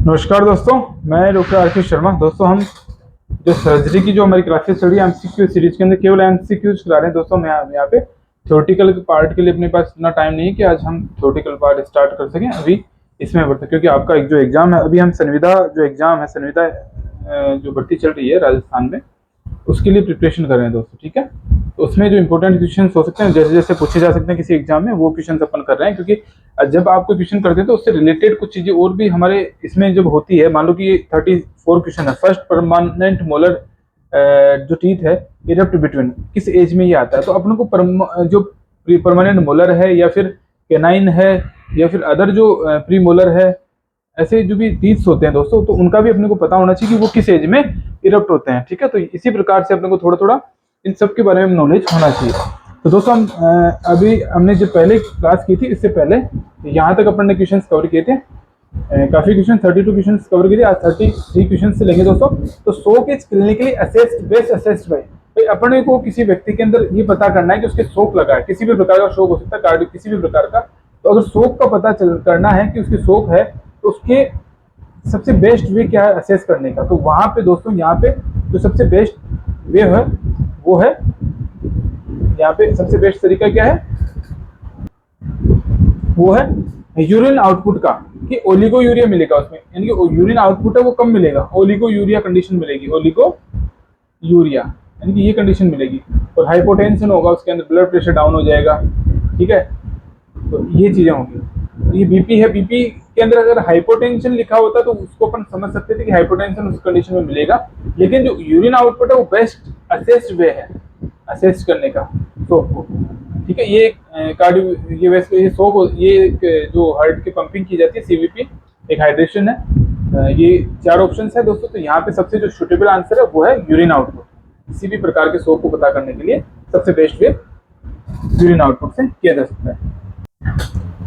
नमस्कार दोस्तों, मैं डॉक्टर आर.के. शर्मा। दोस्तों, हम जो सर्जरी की जो हमारी क्लासेस चल रही है एमसीक्यू सीरीज के अंदर केवल एमसीक्यूज करा रहे हैं। दोस्तों, मैं यहाँ पे थ्योरेटिकल पार्ट के लिए अपने पास इतना टाइम नहीं है कि आज हम थ्योरेटिकल पार्ट स्टार्ट कर सकें अभी इसमें बढ़ते, क्योंकि आपका एक जो एग्जाम है, अभी हम संविदा जो एग्जाम है, संविदा जो भर्ती चल रही है राजस्थान में, उसके लिए प्रिपरेशन कर रहे हैं दोस्तों। ठीक है, तो उसमें जो इंपॉर्टेंट क्वेश्चन हो सकते हैं, जैसे जैसे पूछे जा सकते हैं किसी एग्जाम में, वो क्वेश्चन अपन कर रहे हैं। क्योंकि जब आप कोई क्वेश्चन करते हैं तो उससे रिलेटेड कुछ चीजें और भी हमारे इसमें जब होती है। मान लो कि ये 34 क्वेश्चन है। फर्स्ट परमानेंट मोलर जो टीथ है इरप्ट बिटवीन, किस एज में ये आता है। तो अपन को जो परमानेंट मोलर है या फिर केनाइन है या फिर अदर जो प्री मोलर है, ऐसे जो भी टीथ्स होते हैं दोस्तों, तो उनका भी अपने को पता होना चाहिए कि वो किस एज में इरप्ट होते हैं। ठीक है, तो इसी प्रकार से अपने को थोड़ा थोड़ा इन सब के बारे में नॉलेज होना चाहिए। तो दोस्तों, हम अभी हमने जो पहले क्लास की थी, इससे पहले यहाँ तक अपन ने क्वेश्चन कवर किए थे। काफी क्वेश्चन 32 क्वेश्चन कवर किए थे। आज 33 क्वेश्चन से लेंगे दोस्तों। तो शोक is clinically assessed best assessed भाई अपने को किसी व्यक्ति के अंदर ये पता करना है कि उसके शोक लगा है, किसी भी प्रकार का शोक हो सकता है, कार्डियो किसी भी प्रकार का। तो अगर शोक का पता करना है कि उसके शोक है, तो उसके सबसे बेस्ट वे क्या है असेस करने का। तो वहां पे दोस्तों, यहाँ पे जो सबसे बेस्ट वे है वो है, यहाँ पे सबसे बेस्ट तरीका क्या है, वो है यूरिन आउटपुट का, कि ओलिगो यूरिया मिलेगा उसमें, यानी कि यूरिन आउटपुट है वो कम मिलेगा, ओलिगो यूरिया कंडीशन मिलेगी, ओलिगो यूरिया यानी कि ये कंडीशन मिलेगी। और हाइपोटेंशन होगा, उसके अंदर ब्लड प्रेशर डाउन हो जाएगा। ठीक है, तो ये चीजें होंगी। ये बीपी है, बीपी के अंदर अगर हाइपोटेंशन लिखा होता तो उसको अपन समझ सकते थे कि हाइपोटेंशन उस कंडीशन में मिलेगा। लेकिन जो यूरिन आउटपुट है वो बेस्ट असेस्ड वे है असेस करने का शोक को। ठीक है, ये कार्डियो ये वैसे ये शोक, ये एक जो हार्ट की पंपिंग की जाती है, सीवीपी, एक हाइड्रेशन है। ये 4 ऑप्शन है दोस्तों। तो यहाँ पे सबसे जो सुटेबल आंसर है वो है यूरिन आउटपुट। किसी भी प्रकार के शोक को पता करने के लिए सबसे बेस्ट वे यूरिन आउटपुट से किया जा सकता है।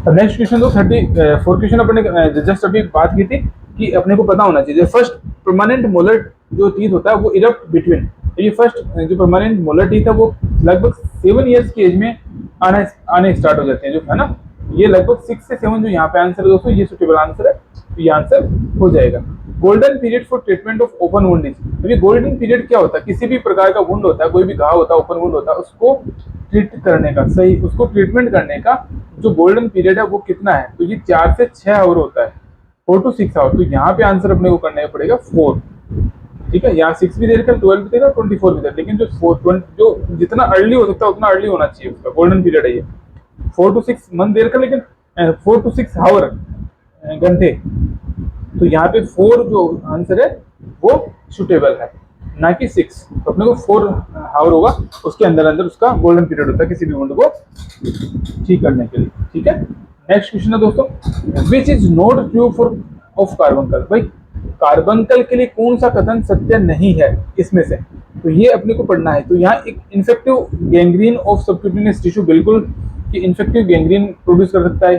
नेक्स्ट क्वेश्चन तो 34 क्वेश्चन अपने जस्ट अभी बात की थी कि अपने को पता होना चाहिए फर्स्ट परमानेंट मोलर जो टीथ होता है वो इरप्ट बिटवीन। ये फर्स्ट जो परमानेंट मोलर टीथ है वो लगभग 7 इयर्स की एज में आने स्टार्ट हो जाते हैं, जो है ना। ये लगभग 6 से 7 जो यहाँ पे आंसर है दोस्तों, ये सुटेबल आंसर है, तो ये आंसर हो जाएगा। Golden period for treatment of open wound is. ये गोल्डन पीरियड क्या होता है, किसी भी प्रकार का वुंड होता है, कोई भी घाव होता है, ओपन वुंड होता है, उसको ट्रीट करने का, सही उसको ट्रीटमेंट करने का जो गोल्डन पीरियड है वो कितना है। तो ये 4 से 6 आवर होता है, 4 to 6 आवर। तो यहाँ पे आंसर अपने को करना पड़ेगा 4। ठीक है, यहाँ 6 भी दे रखा, 12 भी दे रखा, 24 भी दे रखा, लेकिन जो जितना अर्ली हो सकता है उतना अर्ली होना चाहिए, उसका गोल्डन पीरियड है ये। 4 to 6 मंथ दे रखा, लेकिन 4 to 6 आवर घंटे। तो यहाँ पे 4 जो आंसर है वो सुटेबल है, ना कि 6। तो अपने को 4 आवर होगा, उसके अंदर अंदर उसका गोल्डन पीरियड होता है किसी भी वुंड को ठीक करने के लिए। ठीक है, नेक्स्ट क्वेश्चन है दोस्तों, which is not true for of carbuncle. भाई कार्बंकल के लिए कौन सा कथन सत्य नहीं है इसमें से, तो ये अपने को पढ़ना है। तो यहाँ एक infective gangrene of subcutaneous tissue, बिल्कुल कि इन्फेक्टिव गैंग्रीन प्रोड्यूस कर सकता है।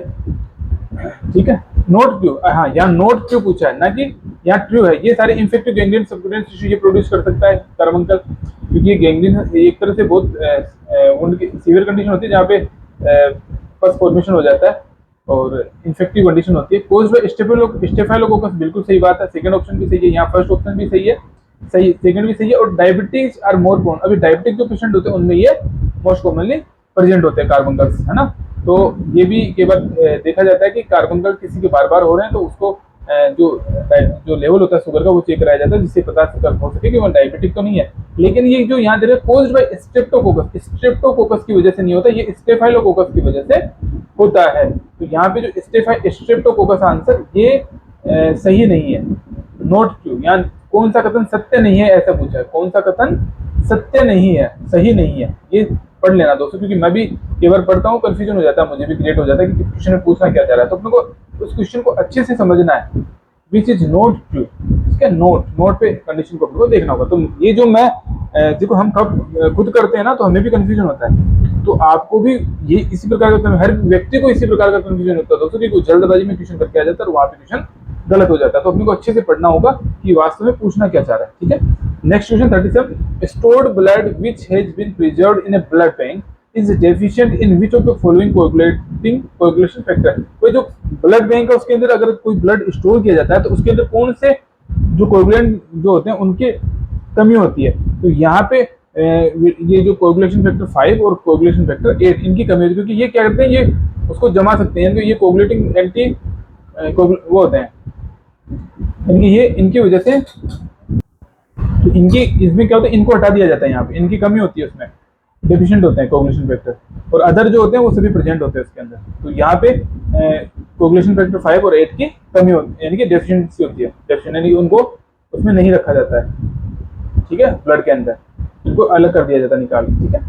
ठीक है, नोट ट्रू, हाँ यहाँ नोट ट्रू पूछा है, ना कि यहाँ ट्रू है। ये सारे इन्फेक्टिव गैंग्रीन सबक्यूटेनियस टिश्यू ये प्रोड्यूस कर सकता है कार्बंकल, क्योंकि ये गैंग्रीन एक तरह से बहुत वुंड की सीवियर कंडीशन होती है जहाँ पे पस फॉर्मेशन हो जाता है और इन्फेक्टिव कंडीशन होती है। कोज्ड बाय स्टेफाइलोकोकस, बिल्कुल सही बात है, सेकंड ऑप्शन भी सही है, यहाँ फर्स्ट ऑप्शन भी सही है, सही सेकंड भी सही है। और डायबिटीज आर मोर कॉमन, अभी डायबिटिक जो पेशेंट होते हैं उनमें ये मोस्ट कॉमनली प्रेजेंट होते हैं कार्बंकल्स, है ना। तो ये भी कई बार देखा जाता है कि कार्बंकल किसी के बार बार हो रहे हैं, तो उसको जो लेवल होता है शुगर का वो चेक कराया जाता है, जिससे पता हो सके कि वो डायबिटिक तो नहीं है। लेकिन ये जो यहाँ दे रहे कोज्ड बाय स्ट्रेप्टोकोकस की वजह से नहीं होता, ये स्टेफाइलोकोकस की वजह से होता है। तो यहाँ पे जो स्ट्रेप्टोकोकस आंसर ये सही नहीं है, नॉट ट्रू। यहाँ कौन सा कथन सत्य नहीं है ऐसा पूछा है, कौन सा कथन सत्य नहीं है, सही नहीं है, ये पढ़ लेना दोस्तों। क्योंकि मैं भी कई बार पढ़ता हूँ, कंफ्यूजन हो जाता है, मुझे भी क्रिएट हो जाता है कि क्वेश्चन में पूछना क्या चाह रहा है। तो अपने को उस क्वेश्चन को अच्छे से समझना है, विच इज नॉट ट्रू। इसका नोट पे कंडीशन को अपने को देखना होगा। तो ये जो मैं देखो, हम कब खुद करते हैं ना तो हमें भी कंफ्यूजन होता है, तो आपको भी ये इसी प्रकार का, हर व्यक्ति को इसी प्रकार का कंफ्यूजन होता है दोस्तों, कि जल्दबाजी में क्वेश्चन करके आ जाता है और वहाँ पे क्वेश्चन गलत हो जाता है। तो अपने को अच्छे से पढ़ना होगा कि वास्तव में पूछना क्या चाह रहा है। ठीक है, next question 37, stored blood which has been preserved in a blood bank is deficient in which of the following coagulation factor. कोई जो ब्लड बैंक है उसके अंदर अगर कोई ब्लड स्टोर किया जाता है तो उसके अंदर कौन से जो कोएगुलेंट जो होते हैं उनकी कमी होती है। तो यहाँ पे ये जो कोएगुलेशन फैक्टर 5 और कोएगुलेशन फैक्टर 8 इनकी कमी होती है, क्योंकि ये क्या करते हैं, ये उसको जमा सकते हैं, ये कोएगुलेटिंग एंटी वो होते हैं, यानी ये इनकी वजह से, तो इनकी इसमें क्या होता है, इनको हटा दिया जाता है, यहाँ पे इनकी कमी होती है, उसमें डेफिशिएंट होते हैं कोएगुलेशन फैक्टर, और अदर जो होते हैं वो सभी प्रेजेंट होते हैं इसके अंदर। तो यहाँ पे कोएगुलेशन फैक्टर 5 और 8 की कमी होती है, यानी कि डेफिशिएंसी होती है, डेफिशिएंट यानी उनको उसमें नहीं रखा जाता है, ठीक है, ब्लड के अंदर इनको अलग कर दिया जाता है, निकाल, ठीक है।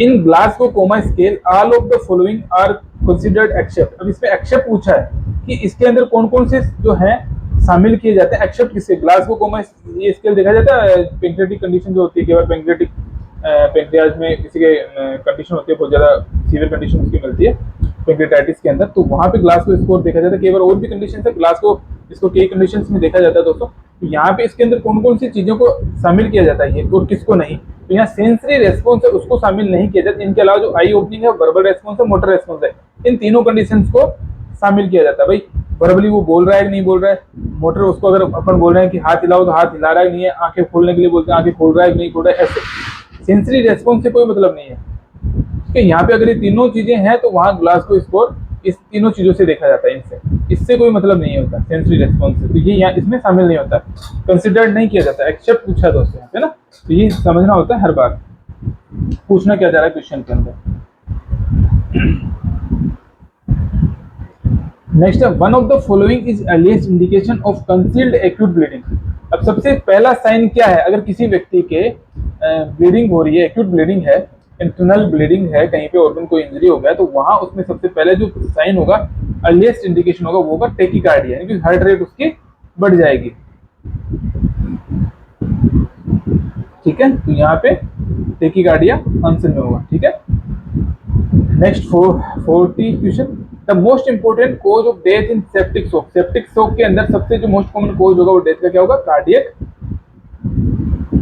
In Glasgow coma scale all of the following are considered except. अब इसमें एक्सेप्ट पूछा है कि इसके अंदर कौन कौन से जो है शामिल किए जाते हैं, एक्सेप्ट किससे, ग्लासगो कोमा ये स्केल देखा जाता है, पेंक्रियाटिक कंडीशन जो होती है, केवल पेंक्रियाटिक पेंक्रियाज में किसी के कंडीशन होती है, बहुत ज्यादा सीवियर कंडीशन उसकी मिलती है पेंक्रियाटाइटिस के अंदर, तो वहां पे ग्लासगो स्कोर देखा जाता है। केवल और भी कंडीशन है, ग्लासगो इसको कई कंडीशंस में देखा जाता है दोस्तों। तो यहाँ पे इसके अंदर कौन कौन सी चीजों को शामिल किया जाता है और किसको नहीं। तो यहाँ सेंसरी रेस्पॉन्स है उसको शामिल नहीं किया जाता। इनके अलावा जो आई ओपनिंग है, वर्बल रेस्पॉन्स है, मोटर रेस्पॉन्स है, इन तीनों कंडीशंस को शामिल किया जाता है। भाई वर्बली वो बोल रहा है कि नहीं बोल रहा है, मोटर उसको अगर अपन बोल रहे हैं कि हाथ हिलाओ तो हाथ हिला रहा है नहीं है, आंखें खोलने के लिए बोलते हैं आंखें खोल रहा है कि नहीं खोल रहा है, ऐसे सेंसरी रेस्पॉन्स से कोई मतलब नहीं है। ठीक है, यहाँ पे अगर ये तीनों चीजें हैं तो वहां ग्लासगो स्कोर इस तीनों चीजों से देखा जाता है, इससे कोई मतलब नहीं होता सेंसरी रेस्पॉन्स से, तो ये यहाँ इसमें शामिल नहीं होता, कंसिडर्ड नहीं किया जाता, एक्सेप्ट पूछा दोस्तों है ना। तो ये समझना होता है हर बार, पूछना क्या जा रहा है क्वेश्चन के अंदर। नेक्स्ट है, one of the following is earliest indication of concealed acute bleeding. अब सबसे पहला साइन क्या है, अगर किसी व्यक्ति के ब्लीडिंग हो रही है, एक्यूट ब्लीडिंग है, इंटरनल ब्लीडिंग है, कहीं पे ऑर्गन को इंजरी हो गया, तो वहां उसमें सबसे पहले जो साइन होगा, अर्लीस्ट इंडिकेशन होगा, वो होगा टेकिकार्डिया, यानी कि हार्ट रेट उसकी बढ़ जाएगी। ठीक है, तो यहाँ पे टेकिकार्डिया आंसर में होगा। ठीक है, next 40 question, the most important cause of death in septic shock. Septic shock के अंदर सबसे जो मोस्ट कॉमन कोज होगा वो डेथ का क्या होगा,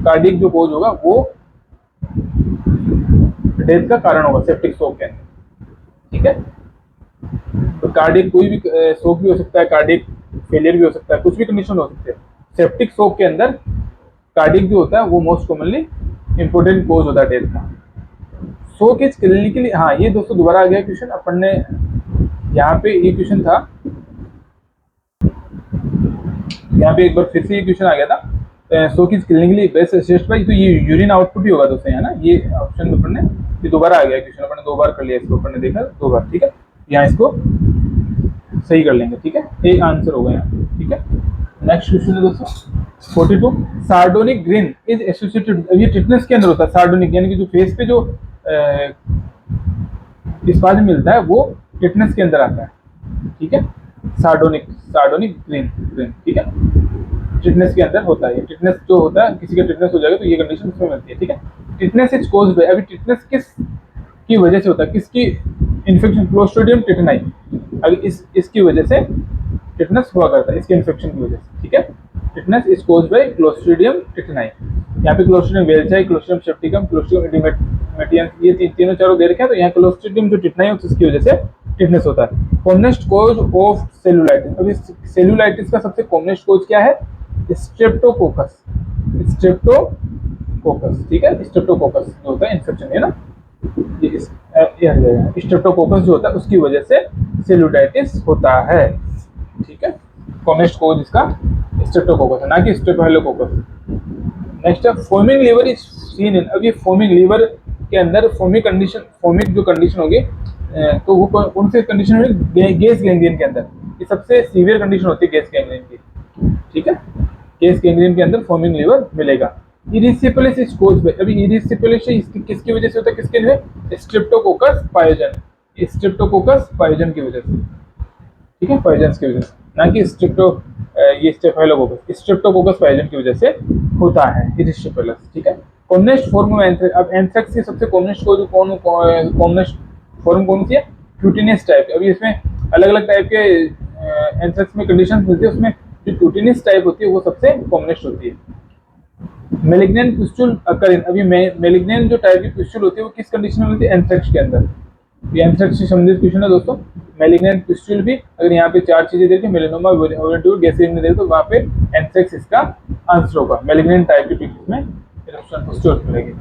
कार्डियक जो कोज होगा वो डेथ का कारण होगा सेप्टिक शॉक के अंदर। ठीक है, तो कार्डियक कोई भी शॉक भी हो सकता है, कार्डियक फेलियर भी हो सकता है, कुछ भी कंडीशन हो सकती है। सेप्टिक शॉक के अंदर कार्डियक जो होता है वो मोस्ट कॉमनली इंपोर्टेंट कोज होता है डेथ का। शॉक इज क्लिनिकली, हाँ ये दोस्तों दोबारा आ गया क्वेश्चन, अपन ने यहाँ पे ये क्वेश्चन था, यहाँ पे एक बार फिर से ये क्वेश्चन आ गया था, shock is clinically best assessed by, तो ये यूरिन आउटपुट ही होगा दोस्तों, है ना, ये ऑप्शन में अपन ने ये दोबारा आ गया क्वेश्चन, अपन ने 2 बार कर लिया इसको, अपन ने देखा 2 बार। ठीक है, यहाँ इसको सही कर लेंगे। ठीक है, ए आंसर होगा यहाँ। ठीक है, नेक्स्ट क्वेश्चन है दोस्तों 42, सार्डोनिक ग्रीन इज एसोसिएटेड, ये टिटनेस के अंदर होता है सार्डोनिक, यानी कि जो फेस पे जो स्पाज मिलता है वो टिटनेस के अंदर आता है। ठीक है, सार्डोनिक ग्रीन, ठीक है, टिटनेस के अंदर होता है। टिटनेस जो होता है, किसी का टिटनेस हो जाएगा तो ये कंडीशन उसमें मिलती है। ठीक है, टिटनेस इज कॉज्ड बाय, अभी टिटनेस किस की वजह से होता है, किसकी इन्फेक्शन, क्लोस्ट्रिडियम टिटनाई, अभी इसकी वजह से टिटनेस हुआ करता है, इसके इन्फेक्शन की वजह से। ठीक है, tetanus is caused by Clostridium tetani, यहाँ पे Clostridium welchii, Clostridium septicum, Clostridium oedematiens, ये तीनों चारों दे रखे हैं, तो यहाँ क्लोस्ट्रिडियम जो टिटनाई है उसकी वजह से टिटनेस होता है। कॉमनेस्ट कोज ऑफ सेलुलाइटिस, अभी सेलुलाइटिस का सबसे कॉमनेस्ट कोज क्या है, स्ट्रेप्टोकोकस, ठीक है, स्ट्रेप्टोकोकस जो होता है इन्फेक्शन है ना, ये स्ट्रेप्टोकोकस जो होता है उसकी वजह से सेलुलाइटिस होता है। ठीक है, कॉमनेस्ट कोज इसका स्ट्रेप्टोकोकस है, ना कि स्ट्रेप्टोकोकस। नेक्स्ट है, foaming liver is seen in, अब ये फोमिंग लीवर के अंदर फोमिक जो कंडीशन होगी, तो वो कौन सी कंडीशन होगी, गैस गैंग्रीन के अंदर, ये सबसे सीवियर कंडीशन होती है गैस गैंग्रीन की। ठीक है, गैस गैंग्रीन के अंदर फोमिंग लीवर मिलेगा। इरिसिपेलिस इज कॉज्ड बाय, अभी इरिसिपेलिस किसकी वजह से होता है, किसके लिए, स्ट्रेप्टोकोकस पायोजन, स्ट्रेप्टोकोकस पायोजन की वजह से। ठीक है, पायोजन की वजह से, ना कि ये स्टेफाइलोकोकस, स्ट्रेप्टोकोकस पायोजन की वजह से होता है इरिसिपेलिस। ठीक है, कॉमनेस्ट फॉर्म ऑफ एंथ्रेक्स, अब एंथ्रेक्स की सबसे कॉमनेस्ट कॉमनेस्ट फॉर्म कौन सी है, क्यूटिनियस टाइप। अभी इसमें अलग अलग टाइप के एंथ्रेक्स में कंडीशंस मिलती है, उसमें जो क्यूटिनियस टाइप होती है वो सबसे कॉमनेस्ट होती है। मेलिग्नेंट पिस्टुल अकर इन, अभी मेलिग्नेंट जो टाइप की पिस्टुल होती है वो किस कंडीशन में मिलती है? एंथ्रेक्स के अंदर। ये एंथ्रेक्स से संबंधित क्वेश्चन है दोस्तों। मेलिग्नेंट पिस्टुल भी अगर यहाँ पे 4 चीजें देखी, मेलेनोमा, ओवेंट्यूर, गैसियन में देखो तो वहाँ पे एंथ्रेक्स इसका आंसर होगा। मेलिग्नेंट टाइप की पिस्टुल में पिस्टुल मिलेगी।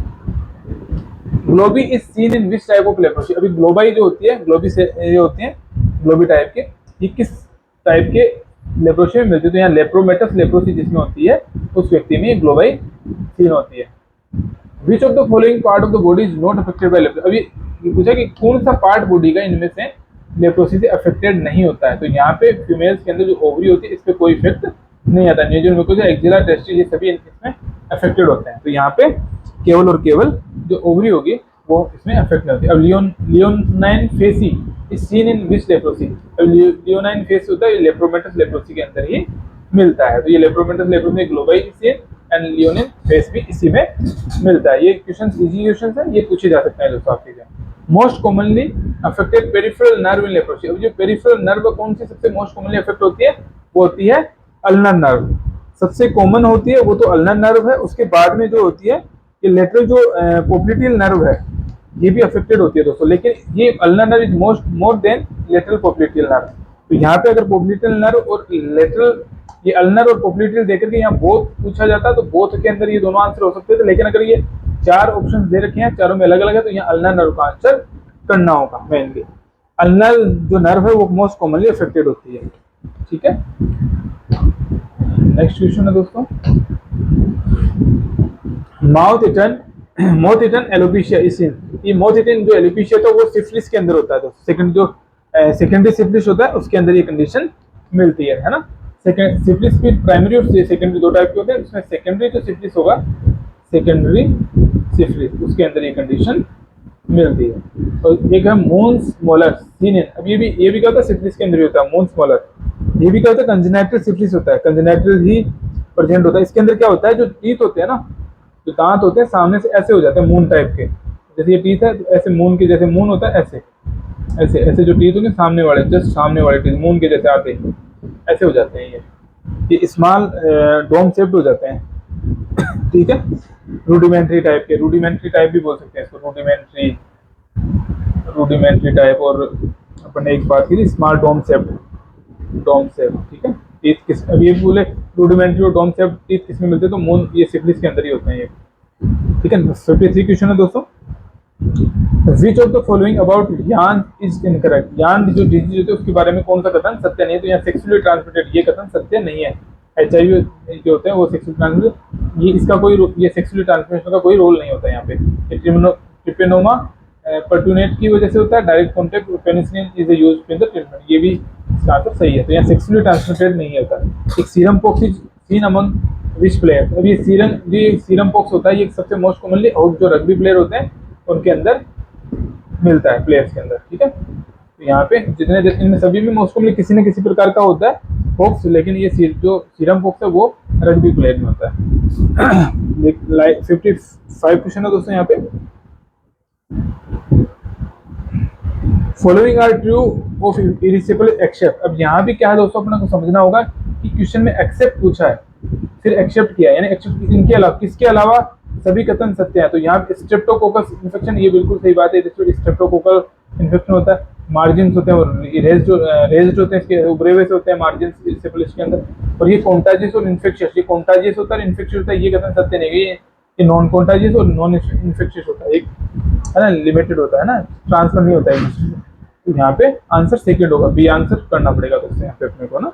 Globi is seen in which type of leprosy, अभी ग्लोबाई जो होती है, ग्लोबी से ये होती है ग्लोबी टाइप के, ये किस टाइप के लेप्रोसी में मिलती है? तो यहाँ लेप्रोमेटस लेप्रोसी जिसमें होती है उस व्यक्ति में ग्लोबाई सीन होती है। विच of the following part of the body is not affected by leprosy, अभी ये पूछा कि कौन सा पार्ट बॉडी का इनमें से लेप्रोसी से अफेक्टेड नहीं होता है? तो यहाँ पे फीमेल्स के अंदर जो ओवरी होती है इस पे कोई इफेक्ट नहीं आता। नेजल म्यूकोसा, एक्जिला, टेस्टिस, ये सभी इसमें अफेक्टेड होते हैं। तो यहाँ पे केवल और केवल जो ओवरी होगी वो इसमें अफेक्ट नहीं होती। अब leonine facie is seen in which leprosy, leonine face होता है लेप्रोमेटस लेप्रोसी के अंदर ही मिलता है। तो ये lepromatous leprosy globi seen and leonine face भी इसी में मिलता है। ये क्वेश्चन इजी क्वेश्चन है, ये पूछे जा सकते हैं दोस्तों आपके लिए। Most commonly affected peripheral nerve इन लेप्रोसी, अब जो पेरिफेरल नर्व कौन सी सबसे मोस्ट कॉमनली अफेक्ट होती है? वो होती है अल्नर नर्व, सबसे कॉमन होती है वो तो अल्नर नर्व है। उसके बाद में जो होती है ये लेटरल जो पोप्लिटियल नर्व है ये भी अफेक्टेड होती है दोस्तों, लेकिन ये ulnar nerve is more than lateral popliteal nerve. तो यहाँ पे अगर पोप्लिटियल नर्व और लेटरल, ये अल्नर और पोप्लिटियल देकर के यहाँ बोथ पूछा जाता है तो बोथ के अंदर ये दोनों आंसर हो सकते थे, लेकिन अगर ये 4 ऑप्शन दे रखे हैं, चारों में अलग अलग है, तो यहाँ अल्नर नर्व का आंसर करना होगा मेनली। अल्नर जो नर्व है वो मोस्ट कॉमनली अफेक्टेड होती है। ठीक है, नेक्स्ट क्वेश्चन है दोस्तों, mouth eaten alopecia is in, ये माउथ इटन जो एलोपेशिया था वो सिफिलिस के अंदर होता है दोस्तों। सेकंड जो सेकेंडरी सिफिलिस होता है उसके अंदर ये कंडीशन मिलती है ना। सेकेंड सिफिलिस भी प्राइमरी और सेकेंडरी दो टाइप के होते हैं, उसमें सेकेंडरी जो सिफिलिस होगा, सेकेंडरी सिफिलिस, उसके अंदर ये कंडीशन मिलती है। और एक है मून्स मोलर सीनियन, अब ये भी क्या होता है? सिफिलिस के अंदर ही होता है मून्स मोलर। ये भी क्या होता है? कंजेनाइटल सिफिलिस होता है, कंजेनाइटल ही प्रेजेंट होता है। इसके अंदर क्या होता है? जो टीथ होते हैं ना, जो दांत होते हैं सामने से ऐसे हो जाते हैं मून टाइप के, जैसे ये टीथ है ऐसे मून के जैसे मून होता है, ऐसे ऐसे ऐसे जो टीथ होंगे सामने वाले, जस्ट सामने वाले टीथ मून के जैसे आते हैं, ऐसे हो जाते हैं। ये स्मॉल डोम शेप्ड हो जाते हैं। ठीक है, रूडिमेंट्री टाइप के, रूडिमेंट्री टाइप भी बोल सकते हैं इसको, रूडिमेंट्री टाइप। और अपन ने एक बात की थी स्मॉल डोम शेप्ड, ठीक है। टीथ किस, अब ये बोले रूडिमेंट्री और डोम शेप्ड टीथ किस में मिलते हैं? तो मून, ये सिफिलिस के अंदर ही होते हैं ये। ठीक है, 53 क्वेश्चन है दोस्तों। विच ऑफ द फॉलोइंग अबाउट यान इज इनकरेक्ट, यान जो डिजीज होती है उसके बारे में कौन सा कथन सत्य नहीं है? तो यहाँ सेक्सुअली ट्रांसमिटेड ये कथन सत्य नहीं है। HIV जो होते हैं वो सेक्सुअली ट्रांसमिटेड, ये इसका कोई ये सेक्सुअली ट्रांसमिशन का कोई रोल नहीं होता है यहाँ पे। ट्रिपेनोमा पर्टूनेट की वजह से होता है, direct contact penicillin is used in the treatment, ये भी इसका आंसर सही है। तो यहाँ सेक्सुअली ट्रांसमिटेड नहीं होता। एक serum pox is seen among which player, अब ये सीरम पॉक्स होता है, ये सबसे मोस्ट कॉमनली और जो रग्बी प्लेयर होते हैं उनके अंदर मिलता है, प्लेयर्स के अंदर। ठीक है, तो यहाँ पे जितने इनमें सभी में मोस्ट कॉमनली किसी न किसी प्रकार का होता है पॉक्स, लेकिन ये जो सीरम पॉक्स है वो रग्बी प्लेयर में होता है। 55 क्वेश्चन है दोस्तों यहाँ पे। Following are true of erysipelas except, अब यहाँ भी क्या है दोस्तों अपने को समझना होगा कि क्वेश्चन में एक्सेप्ट पूछा है फिर एक्सेप्ट किया, यानी एक्सेप्ट इनके अलावा, किसके अलावा सभी कथन सत्य है। तो यहाँ पे स्ट्रेप्टोकोकस इन्फेक्शन, ये बिल्कुल सही बात है, स्ट्रेप्टोकोकल इन्फेक्शन होता है, मार्जिन होते हैं और रेज्ड होते हैं, इसके उभरे हुए से होते हैं मार्जिन सिफिलिस के अंदर। और ये कॉन्टाजियस और इन्फेक्शियस, ये कॉन्टाजियस होता है, इन्फेक्शियस होता है, ये कथन सत्य नहीं है। ये नॉन कॉन्टाजियस और नॉन इन्फेक्शियस होता है, एक है ना, लिमिटेड होता है ना, ट्रांसफर नहीं होता है। तो यहाँ पे आंसर सेकेंड होगा, बी आंसर करना पड़ेगा दोस्तों यहाँ पे अपने को ना।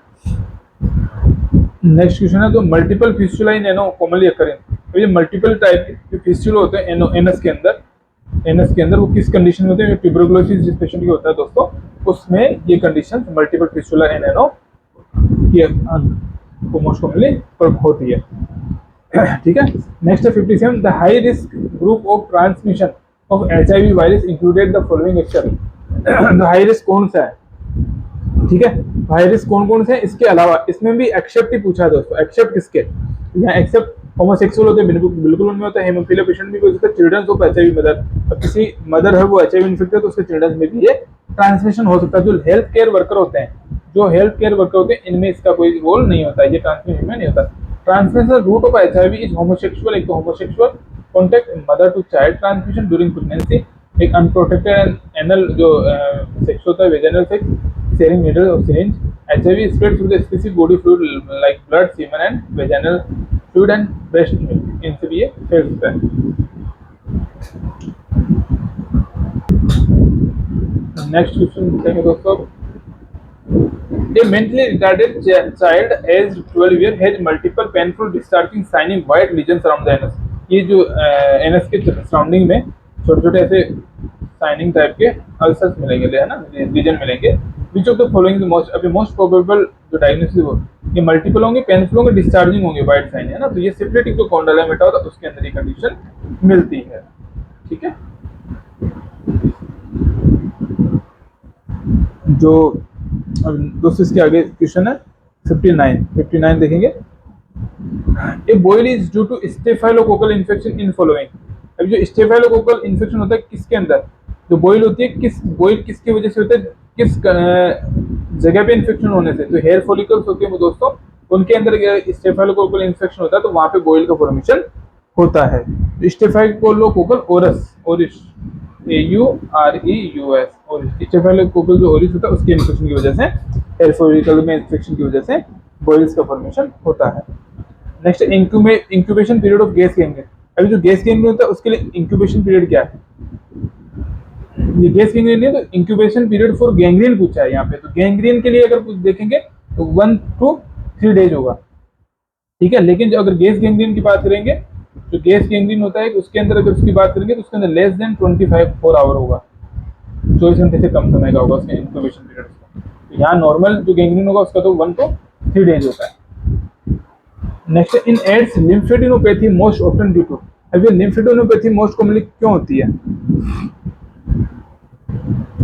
नेक्स्ट क्वेश्चन है, तो मल्टीपल फिस्टुला इन एनो कॉमनली अकर इन, तो ये मल्टीपल टाइप के फिस्टुला होते हैं एनस के अंदर, वो किस कंडीशन में होते हैं? ट्यूबरकुलोसिस जिस पेशेंट की होता है दोस्तों, उसमें ये कंडीशन मल्टीपल फिस्टुला इन एनो को मोस्ट कॉमनली होती है। ठीक है, नेक्स्ट है 57, the high risk group of transmission of HIV virus included the following except, the high risk कौन सा है? ठीक है, हाई रिस्क कौन कौन से हैं इसके अलावा, इसमें भी एक्सेप्ट ही पूछा है दोस्तों। एक्सेप्ट किसके? यहाँ एक्सेप्ट होमोसेक्सुअल होते हैं, बिल्कुल उनमें होता है। हेमोफिलिया पेशेंट भी हो सकता है, चिल्ड्रंस ऑफ HIV मदर, अब किसी मदर है वो HIV इन्फेक्टेड तो उसके चिल्ड्रंस में भी ये ट्रांसमिशन हो सकता है। जो हेल्थ केयर वर्कर होते हैं, इनमें इसका कोई रोल नहीं होता है, ये ट्रांसमिशन में नहीं होता। Transmission route of HIV is homosexual, एक तो homosexual contact, mother to child transmission during pregnancy, एक अनप्रोटेक्टेड एनल जो सेक्स होता है वेजाइनल सेक्स, शेयरिंग नीडल और syringe, HIV spread through the specific body fluid like blood, semen and vaginal fluid and breast milk, इनसे भी ये फैल सकता है। नेक्स्ट क्वेश्चन देखेंगे दोस्तों, A mentally retarded child aged 12 years has multiple painful discharging shining white lesions around the anus। ये जो एनस के सराउंडिंग में छोटे छोटे ऐसे शाइनिंग टाइप के अल्सर्स मिलेंगे, है ना, रीजन मिलेंगे। विच ऑफ द फॉलोइंग मोस्ट, अभी मोस्ट प्रोबेबल जो डायग्नोसिस हो, ये मल्टीपल होंगे, पेनफुल होंगे, डिस्चार्जिंग होंगे, वाइट साइन, है ना। तो ये सिफिलिटिक जो कॉन्डोलाइमेटा होता है उसके अंदर ये कंडीशन मिलती है, ठीक है। जो दोस्तों इसके आगे क्वेश्चन है 59 देखेंगे। A boil is due to staphylococcal infection in following. अभी जो स्टेफाइलोकोकल इन्फेक्शन होता है किसके अंदर, जो बॉयल होती है, किस बॉयल किसकी वजह से होता है, किस जगह पे इन्फेक्शन होने से, तो हेयर फॉलिकल्स होते हैं वो दोस्तों, उनके अंदर स्टेफाइलोकोकल इन्फेक्शन होता है तो वहां पे बॉयल का फॉर्मेशन होता है। स्टेफाइलोकोकल ओरिस AUREUS, और स्टेफाइलोकोकल जो ओरिस होता है उसके इन्फेक्शन की वजह से, हेयर फॉलिकल में इन्फेक्शन की वजह से बॉयल्स का फॉर्मेशन होता है। Next incubation period of gas gangrene. अभी जो गैस गैंग्रीन होता है उसके लिए इंक्यूबेशन पीरियड क्या है, ये गैस गैंग्रीन है तो इंक्यूबेशन पीरियड फॉर गैंग्रीन पूछा है यहाँ पे। तो गैंग्रीन के लिए अगर कुछ देखेंगे तो 1 to 3 डेज होगा, ठीक है। लेकिन जो अगर गैस गैंग्रीन की बात करेंगे, जो गैस गैंग्रीन होता है उसके अंदर अगर उसकी बात करेंगे तो उसके अंदर लेस देन 4 आवर होगा, 24 घंटे से कम समय का होगा उसका इंक्यूबेशन पीरियड। तो यहाँ नॉर्मल जो गैंग्रीन होगा उसका तो 1 to 3 डेज होता है। Next, in AIDS lymphadenopathy most often due to. अब ये लिम्फेडिनोपैथी मोस्ट कॉमनली क्यों होती है,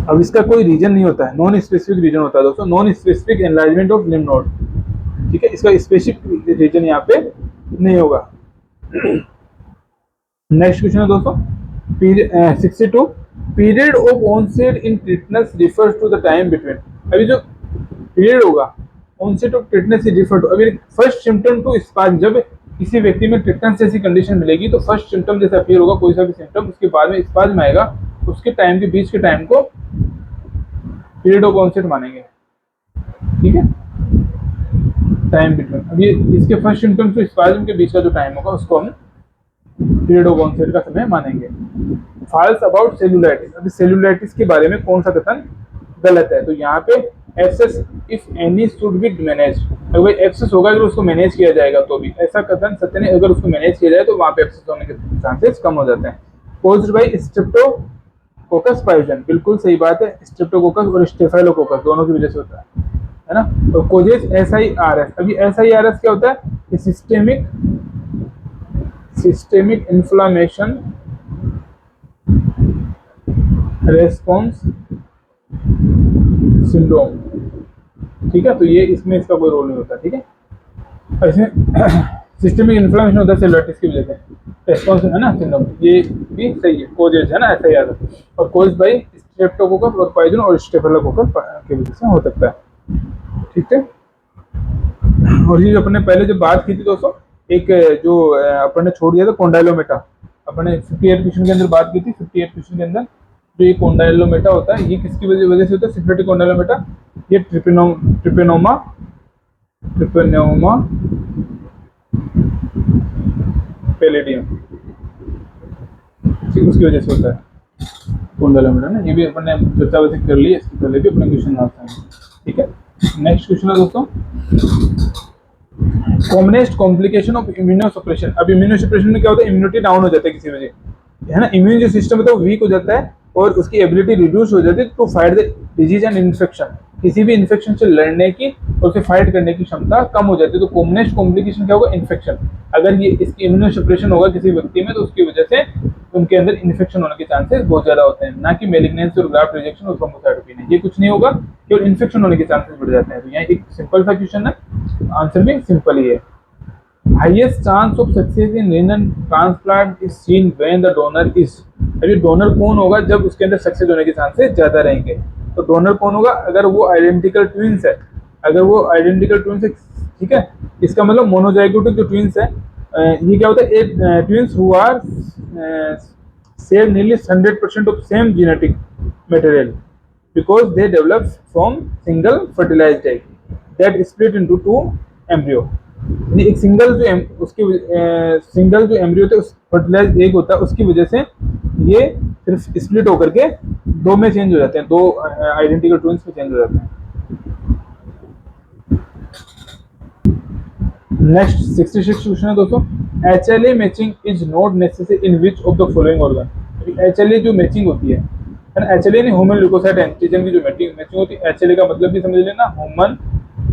अब इसका कोई रीजन नहीं होता है, नॉन स्पेसिफिक रीजन होता है दोस्तों, non specific enlargement of lymph node, ठीक है। इसका स्पेसिफिक रीजन यहाँ पे नहीं होगा। नेक्स्ट क्वेश्चन है दोस्तों 62, period of onset in tetanus refers to the time between. अभी जो पीरियड होगा onset of tetanus is refer to, अभी फर्स्ट सिम्टम टू स्पाज्म, जब किसी व्यक्ति में टिटनेस जैसी कंडीशन मिलेगी तो फर्स्ट सिम्टम जैसे अपीयर होगा कोई सा भी सिम्टम, उसके बाद में स्पाज्म आएगा, उसके टाइम के बीच के टाइम को पीरियड ऑफ ऑनसेट मानेंगे, ठीक है, टाइम बिटवीन। अब ये इसके फर्स्ट सिम्टम्स टू स्पाज्म के बीच का जो टाइम होगा उसको हम पीरियड ऑफ ऑनसेट का समय मानेंगे। फॉल्स अबाउट सेलुलाइटिस, अभी सेलुलाइटिस के बारे में कौन सा कथन गलत है, तो यहाँ पे access if any should be manage, अगर एक्सेस होगा अगर उसको मैनेज किया जाएगा तो भी, ऐसा कथन सत्य नहीं, अगर उसको मैनेज किया जाए तो वहां पे एक्सेस होने के चांसेस कम हो जाते हैं। कॉज्ड बाय स्ट्रेप्टोकोकस पाइजन, बिल्कुल सही बात है, स्ट्रेप्टोकोकस और स्टेफाइलोकोकस दोनों की वजह से होता है ना। तो कोजेस SIRS, अभी SIRS क्या होता है, सिस्टेमिक इन्फ्लामेशन रेस्पॉन्स सिंड्रोम, ठीक है। तो ये इसमें इसका कोई रोल नहीं होता, ठीक है। ऐसे सिस्टेमिक इन्फ्लेमेशन होता है सेलुलाइटिस की वजह से, रेस्पॉन्स है ना सिंड्रोम, ये भी सही है, कोजेज है ना ऐसा याद है, और कोज बाय स्ट्रेप्टोकोकस और पाइजन और स्टेफिलोकोकस की वजह से हो सकता है, ठीक है। और ये अपने पहले जो बात की थी दोस्तों, एक जो अपन ने छोड़ दिया था कॉन्डाइलोमेटा, अपने 58 क्वेश्चन के अंदर बात की थी, 58 क्वेश्चन के अंदर जो ये कॉन्डाइलोमेटा होता है ये किसकी वजह से होता है, सिम्प्लिटिक कॉन्डाइलोमेटा, ये ट्रिपेनोमा पैलेडियम, ठीक, उसकी वजह से होता है कॉन्डाइलोमेटा ना। ये भी अपन ने चर्चा वैसे कर ली, इसके पहले भी अपने क्वेश्चन आते हैं, ठीक है। नेक्स्ट क्वेश्चन है दोस्तों, कॉमनेस्ट कॉम्प्लिकेशन ऑफ इम्यूनोसप्रेशन। अब इम्यूनोसप्रेशन में क्या होता है, इम्यूनिटी डाउन हो जाता है किसी वजह, है ना, इम्यून जो सिस्टम है तो वीक हो जाता है और उसकी एबिलिटी रिड्यूस हो जाती है to fight the disease and infection, किसी भी इन्फेक्शन से लड़ने की और उसे फाइट करने की क्षमता कम हो जाती है। तो कॉमनेस्ट कॉम्प्लिकेशन क्या होगा, इन्फेक्शन। अगर ये इसकी इम्यूनोसप्रेशन होगा किसी व्यक्ति में तो उसकी वजह से उनके अंदर इन्फेक्शन होने के चांसेस बहुत ज्यादा होते हैं, ना कि मेलिग्नेंसी और ग्राफ्ट रिजेक्शन और थ्रोम्बोसाइटोपेनिया, ये कुछ नहीं होगा, केवल इन्फेक्शन होने के चांसेस बढ़ जाते हैं। तो यहाँ एक सिंपल सा क्वेश्चन है, आंसर भी सिंपल ही है। Highest chance of success in renal transplant is seen when the donor is, अभी डोनर कौन होगा जब उसके अंदर सक्सेस होने के चांसेस ज्यादा रहेंगे। तो डोनर कौन होगा, अगर वो आइडेंटिकल ट्विंस है, अगर वो आइडेंटिकल ट्विंस ठीक है। इसका मतलब मोनोजाइगोटिक जो ट्विंस है, ये क्या होता है, twins who are share nearly 100% of same genetic material because they develop from single fertilized egg that split into two embryo. यानी एक सिंगल जो उसके सिंगल जो एम्ब्रियो होता है, उस फर्टिलाइज्ड एग होता है, उसकी वजह से ये सिर्फ स्प्लिट होकर के दो में चेंज हो जाते हैं, दो आइडेंटिकल ट्विंस में चेंज हो जाते हैं। नेक्स्ट 66 क्वेश्चन है दोस्तों, HLA matching is not necessary in which of the following organ. HLA जो मैचिंग होती है ना, HLA नहीं, ह्यूमन ल्यूकोसाइट एंटीजन की जो मैचिंग होती है, HLA का मतलब भी समझ लेना ह्यूमन,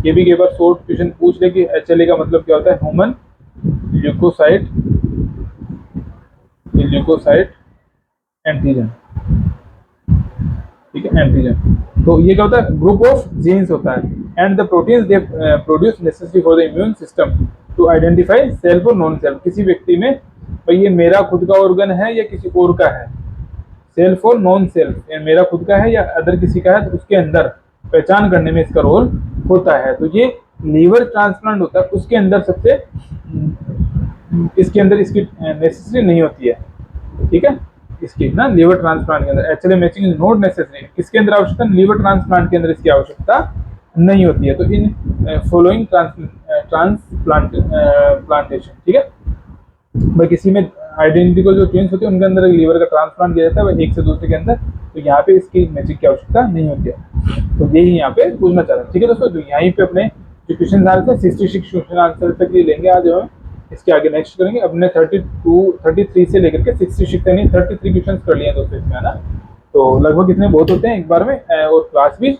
ये भी कई बार शॉर्ट क्वेश्चन पूछ ले कि HLA का मतलब क्या होता है, ह्यूमन ल्यूकोसाइट एंटीजन, ठीक है, एंटीजन। तो ये क्या होता है, ग्रुप ऑफ जीन्स होता है and the proteins they produce necessary for the immune system to identify self और नॉन सेल्फ। किसी व्यक्ति में भाई ये मेरा खुद का ऑर्गन है या किसी और का है, सेल्फ और नॉन सेल्फ, ये मेरा खुद का है या अदर किसी का है, तो उसके अंदर पहचान करने में इसका रोल होता है। तो ये लीवर ट्रांसप्लांट होता है, उसके अंदर सबसे इसके अंदर इसकी नेसेसरी नहीं होती है, ठीक है, इसकी ना लीवर ट्रांसप्लांट के अंदर actually matching is not necessary. किसके अंदर आवश्यकता, लीवर ट्रांसप्लांट के अंदर इसकी आवश्यकता नहीं होती है। तो इन फॉलोइंग ट्रांसप्लांटेशन, ठीक है, भाई किसी में आइडेंटिकल जो ट्विंस होते हैं उनके अंदर लीवर का ट्रांसप्लांट किया जाता है भाई एक से दूसरे के अंदर, तो यहाँ पे इसकी मैचिंग की आवश्यकता नहीं होती है। तो यही यहाँ पे पूछना चाह रहा है, ठीक है दोस्तों। तो यहीं पे अपने जो क्वेश्चन आंसर 66 क्वेश्चन आंसर तक ये लेंगे आज हम, इसके आगे नेक्स्ट करेंगे। अपने 33 से लेकर के 66 यानी 33 क्वेश्चन कर लिए दोस्तों इसमें, है ना। तो लगभग इतने बहुत होते हैं एक बार में, और क्लास भी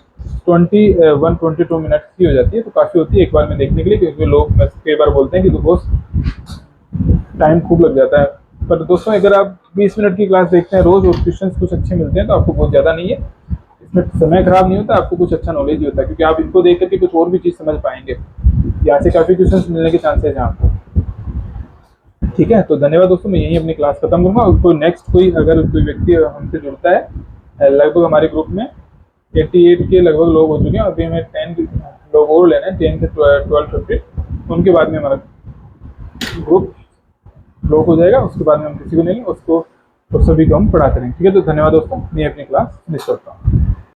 22 मिनट की हो जाती है, तो काफ़ी होती है एक बार में देखने के लिए, क्योंकि लोग कई बार बोलते हैं कि दोस्त टाइम खूब लग जाता है। पर दोस्तों अगर आप 20 मिनट की क्लास देखते हैं रोज और क्वेश्चंस कुछ अच्छे मिलते हैं तो आपको बहुत ज़्यादा नहीं है, इसमें समय खराब नहीं होता, आपको कुछ अच्छा नॉलेज ही होता है, क्योंकि आप इनको देख करके कुछ और भी चीज़ समझ पाएंगे, यहाँ से काफ़ी क्वेश्चंस मिलने के चांसेस हैं आपको, ठीक है। तो धन्यवाद दोस्तों, मैं यहीं अपनी क्लास खत्म करूँगा। और कोई नेक्स्ट अगर कोई व्यक्ति हमसे जुड़ता है, लगभग हमारे ग्रुप में 88 के लगभग लोग हो चुके हैं, अभी हमें 10 लोग और लेने हैं, 10 से 12 50, उनके बाद में हमारा ग्रुप ब्लॉक हो जाएगा, उसके बाद में हम किसी को नहीं लेंगे, उसको तो सभी को हम पढ़ाते रहेंगे, ठीक है। तो धन्यवाद दोस्तों, मैं अपनी क्लास मिस करता हूँ।